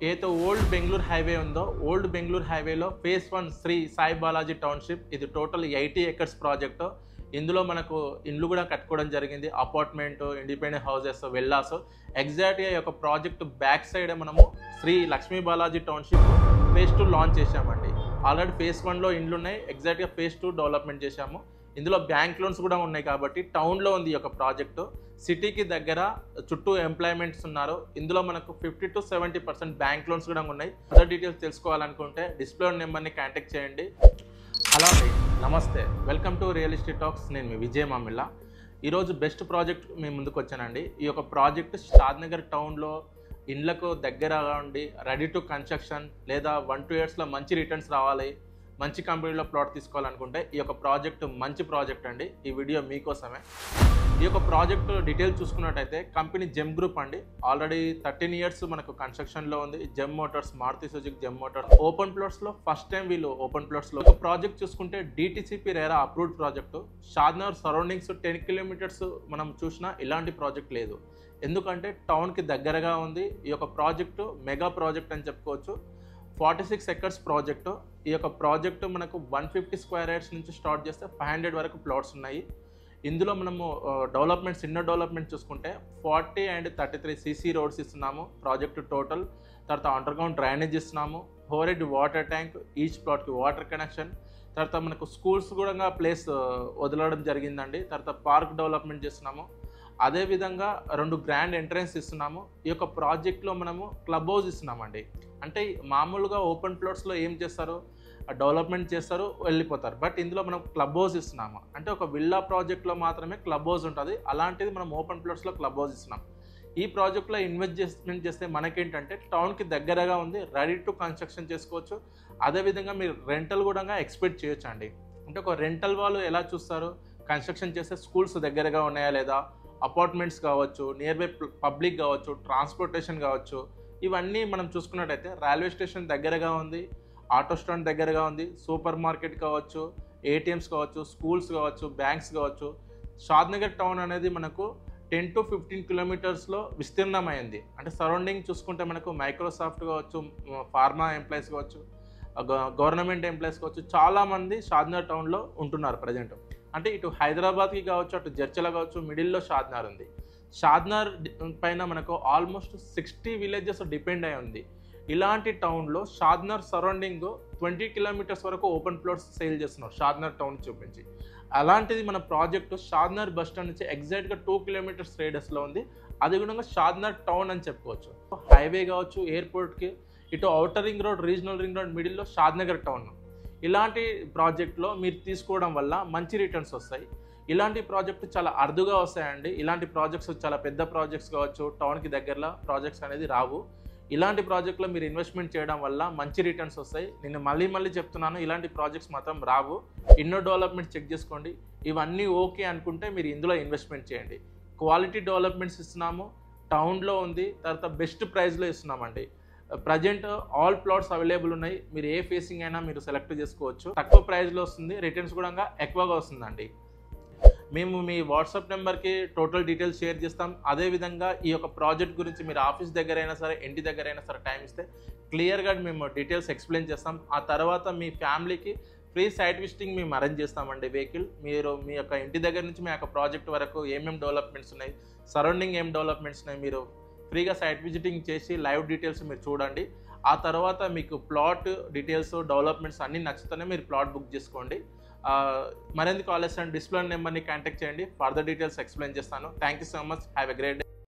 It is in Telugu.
ఏదైతే ఓల్డ్ బెంగళూరు హైవే ఉందో ఓల్డ్ బెంగళూరు హైవేలో ఫేజ్ 1 శ్రీ సాయి బాలాజీ టౌన్షిప్. ఇది టోటల్ 80 ఎకర్స్ ప్రాజెక్టు. ఇందులో మనకు ఇండ్లు కూడా కట్టుకోవడం జరిగింది. Apartment, independent houses, villas. ఎగ్జాక్ట్గా ఈ యొక్క ప్రాజెక్ట్ బ్యాక్ సైడ్ మనము Sri Lakshmi Balaji township phase 2 launch చేశామండి. ఆల్రెడీ ఫేజ్ 1లో ఇండ్లు ఉన్నాయి. ఎగ్జాక్ట్గా ఫేజ్ 2 డెవలప్మెంట్ చేశాము. ఇందులో బ్యాంక్ లోన్స్ కూడా ఉన్నాయి కాబట్టి టౌన్లో ఉంది ఈ యొక్క ప్రాజెక్టు. సిటీకి దగ్గర చుట్టూ ఎంప్లాయ్మెంట్స్ ఉన్నారు. ఇందులో మనకు 50 to 70% బ్యాంక్ లోన్స్ కూడా ఉన్నాయి. అదర్ డీటెయిల్స్ తెలుసుకోవాలనుకుంటే డిస్ప్లే నెంబర్ని కాంటాక్ట్ చేయండి. హలో అండి, నమస్తే, welcome to real estate talks. నేను మీ విజయ్ మామిళ్ళ. ఈరోజు బెస్ట్ ప్రాజెక్ట్ మీ ముందుకు వచ్చానండి. ఈ యొక్క ప్రాజెక్ట్ షాద్నగర్ టౌన్లో ఇండ్లకు దగ్గరగా ఉండి రెడీ టు కన్స్ట్రక్షన్ లేదా 1-2 yearsలో మంచి రిటర్న్స్ రావాలి, మంచి కంపెనీలో ప్లాట్ తీసుకోవాలనుకుంటే ఈ యొక్క ప్రాజెక్ట్ మంచి ప్రాజెక్ట్ అండి. ఈ వీడియో మీకోసమే. ఈ యొక్క ప్రాజెక్ట్ డీటెయిల్స్ చూసుకున్నట్టయితే కంపెనీ జెమ్ గ్రూప్ అండి. ఆల్రెడీ 13 years మనకు కన్స్ట్రక్షన్లో ఉంది. Gem Motors, Maruti Suzuki Gem Motors. Open ప్లాట్స్లో ఫస్ట్ టైం వీళ్ళు ఓపెన్ ప్లాట్స్లో ఒక ప్రాజెక్ట్ చూసుకుంటే DTCP RERA approved project. Shadnagar surroundings 10 kilometers మనం చూసినా ఇలాంటి ప్రాజెక్ట్ లేదు. ఎందుకంటే టౌన్కి దగ్గరగా ఉంది. ఈ యొక్క ప్రాజెక్టు మెగా ప్రాజెక్ట్ అని చెప్పుకోవచ్చు. 46 acres ప్రాజెక్టు. ఈ యొక్క ప్రాజెక్టు మనకు 150 square yards నుంచి స్టార్ట్ చేస్తే 500 వరకు ప్లాట్స్ ఉన్నాయి. ఇందులో మనము డెవలప్మెంట్స్, ఇన్నర్ డెవలప్మెంట్ చూసుకుంటే 40 and 33 CC రోడ్స్ ఇస్తున్నాము ప్రాజెక్టు టోటల్. తర్వాత అండర్గ్రౌండ్ డ్రైనేజ్ ఇస్తున్నాము. 4 వాటర్ ట్యాంక్, ఈచ్ ప్లాట్కి వాటర్ కనెక్షన్. తర్వాత మనకు స్కూల్స్ కూడా ప్లేస్ వదలడం జరిగిందండి. తర్వాత పార్క్ డెవలప్మెంట్ చేస్తున్నాము. అదేవిధంగా 2 గ్రాండ్ ఎంట్రన్స్ ఇస్తున్నాము. ఈ యొక్క ప్రాజెక్ట్లో మనము క్లబ్ హౌస్ ఇస్తున్నామండి. అంటే మామూలుగా ఓపెన్ ప్లాట్స్లో ఏం చేస్తారు, డెవలప్మెంట్ చేస్తారు, వెళ్ళిపోతారు. బట్ ఇందులో మనం క్లబ్ హౌస్ ఇస్తున్నాము. అంటే ఒక విల్లా ప్రాజెక్ట్లో మాత్రమే క్లబ్ హౌస్ ఉంటుంది. అలాంటిది మనం ఓపెన్ ప్లాట్స్లో క్లబ్ హౌస్ ఇస్తున్నాం. ఈ ప్రాజెక్ట్లో ఇన్వెస్ట్మెంట్ చేస్తే మనకేంటంటే టౌన్కి దగ్గరగా ఉంది, రెడీ టు కన్స్ట్రక్షన్ చేసుకోవచ్చు. అదేవిధంగా మీరు రెంటల్ కూడా ఎక్స్పెక్ట్ చేయొచ్చు అండి. అంటే ఒక రెంటల్ వాళ్ళు ఎలా చూస్తారు, కన్స్ట్రక్షన్ చేస్తే స్కూల్స్ దగ్గరగా ఉన్నాయా లేదా, అపార్ట్మెంట్స్ కావచ్చు, నియర్ బై పబ్లిక్ కావచ్చు, ట్రాన్స్పోర్టేషన్ కావచ్చు. ఇవన్నీ మనం చూసుకున్నట్టయితే రైల్వే స్టేషన్ దగ్గరగా ఉంది, ఆటో స్టాండ్ దగ్గరగా ఉంది, సూపర్ మార్కెట్ కావచ్చు, ఏటీఎంస్ కావచ్చు, స్కూల్స్ కావచ్చు, బ్యాంక్స్ కావచ్చు. షాద్నగర్ టౌన్ అనేది మనకు 10 to 15 kilometersలో విస్తీర్ణమైంది. అంటే సరౌండింగ్ చూసుకుంటే మనకు మైక్రోసాఫ్ట్ కావచ్చు, ఫార్మా ఎంప్లాయీస్ కావచ్చు, గవర్నమెంట్ ఎంప్లాయీస్ కావచ్చు, చాలామంది షాద్నగర్ టౌన్లో ఉంటున్నారు ప్రజెంట్. అంటే ఇటు హైదరాబాద్కి కావచ్చు, అటు జడ్చల కావచ్చు, మిడిల్లో షాద్నగర్ ఉంది. షాద్నగర్ పైన మనకు ఆల్మోస్ట్ 60 villages డిపెండ్ అయి ఉంది. ఇలాంటి టౌన్లో షాద్నగర్ సరౌండింగ్ 20 kilometers వరకు ఓపెన్ ప్లాట్స్ సేల్ చేస్తున్నారు షాద్నగర్ టౌన్ చూపించి. అలాంటిది మన ప్రాజెక్టు షాద్నగర్ బస్ స్టాండ్ నుంచి ఎగ్జాక్ట్గా 2 kilometers రేడియస్లో ఉంది. అది కూడా షాద్నగర్ టౌన్ అని చెప్పుకోవచ్చు. హైవే కావచ్చు, ఎయిర్పోర్ట్కి, ఇటు outer ring road, regional ring road మిడిల్లో షాద్నగర్ టౌన్. ఇలాంటి ప్రాజెక్ట్లో మీరు తీసుకోవడం వల్ల మంచి రిటర్న్స్ వస్తాయి. ఇలాంటి ప్రాజెక్టు చాలా అరుదుగా వస్తాయండి. ఇలాంటి ప్రాజెక్ట్స్ చాలా పెద్ద ప్రాజెక్ట్స్ కావచ్చు, టౌన్కి దగ్గరలో ప్రాజెక్ట్స్ అనేది రావు. ఇలాంటి ప్రాజెక్ట్లో మీరు ఇన్వెస్ట్మెంట్ చేయడం వల్ల మంచి రిటర్న్స్ వస్తాయి. నేను మళ్ళీ చెప్తున్నాను, ఇలాంటి ప్రాజెక్ట్స్ మాత్రం రావు. ఇన్నో డెవలప్మెంట్ చెక్ చేసుకోండి. ఇవన్నీ ఓకే అనుకుంటే మీరు ఇందులో ఇన్వెస్ట్మెంట్ చేయండి. క్వాలిటీ డెవలప్మెంట్స్ ఇస్తున్నాము, టౌన్లో ఉంది, తర్వాత బెస్ట్ ప్రైస్లో ఇస్తున్నామండి. ప్రజెంట్ ఆల్ ప్లాట్స్ అవైలబుల్ ఉన్నాయి. మీరు ఏ ఫేసింగ్ అయినా మీరు సెలెక్ట్ చేసుకోవచ్చు. తక్కువ ప్రైస్లో వస్తుంది, రిటర్న్స్ కూడా ఎక్కువగా వస్తుందండి. మేము మీ వాట్సాప్ నెంబర్కి టోటల్ డీటెయిల్స్ షేర్ చేస్తాం. అదేవిధంగా ఈ యొక్క ప్రాజెక్ట్ గురించి మీరు ఆఫీస్ దగ్గర అయినా సరే, ఇంటి దగ్గర అయినా సరే టైం ఇస్తే క్లియర్గా మేము డీటెయిల్స్ ఎక్స్ప్లెయిన్ చేస్తాం. ఆ తర్వాత మీ ఫ్యామిలీకి ఫ్రీ సైట్ విజిటింగ్ మేము అరేంజ్ చేస్తామండి. వెహికల్ మీరు మీ యొక్క ఇంటి దగ్గర నుంచి మీ యొక్క ప్రాజెక్ట్ వరకు ఏమేమి డెవలప్మెంట్స్ ఉన్నాయి, సరౌండింగ్ ఏం డెవలప్మెంట్స్ ఉన్నాయి, మీరు ఫ్రీగా సైట్ విజిటింగ్ చేసి లైవ్ డీటెయిల్స్ మీరు చూడండి. ఆ తర్వాత మీకు ప్లాట్ డీటెయిల్స్, డెవలప్మెంట్స్ అన్నీ నచ్చుతూనే మీరు ప్లాట్ బుక్ చేసుకోండి. మరెందుకు ఆలస్యం, డిస్ప్లే నెంబర్ని కాంటాక్ట్ చేయండి. ఫర్దర్ డీటెయిల్స్ ఎక్స్ప్లెయిన్ చేస్తాను. Thank you so much. Have a great day.